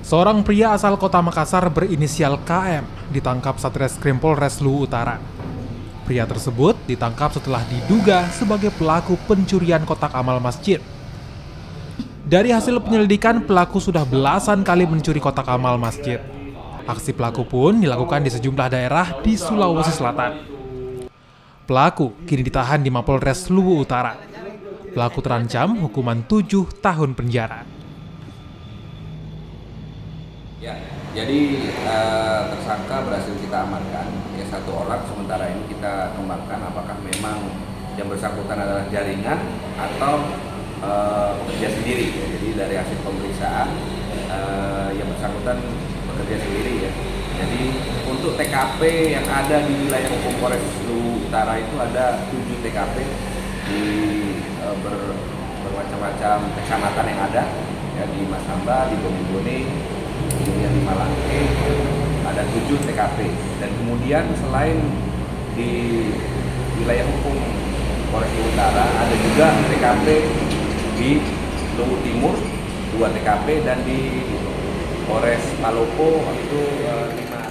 Seorang pria asal kota Makassar berinisial KM ditangkap Satreskrim Polres Luwu Utara. Pria tersebut ditangkap setelah diduga sebagai pelaku pencurian kotak amal masjid. Dari hasil penyelidikan, pelaku sudah belasan kali mencuri kotak amal masjid. Aksi pelaku pun dilakukan di sejumlah daerah di Sulawesi Selatan. Pelaku kini ditahan di Mapolres Luwu Utara. Pelaku terancam hukuman 7 tahun penjara. Ya, jadi tersangka berhasil kita amankan. Ya, satu orang, sementara ini kita kembangkan apakah memang yang bersangkutan adalah jaringan atau bekerja sendiri. Ya. Jadi dari hasil pemeriksaan yang bersangkutan bekerja sendiri ya. Jadi untuk TKP yang ada di wilayah hukum Polres Luwu Utara itu ada 7 TKP di bermacam-macam kecamatan yang ada ya, di Masamba, di Bogibone, kemudian di Malangke ada 7 TKP, dan kemudian selain di wilayah hukum Polres Luwu Utara ada juga TKP di Luwu Timur 2 TKP dan di Polres Palopo itu 5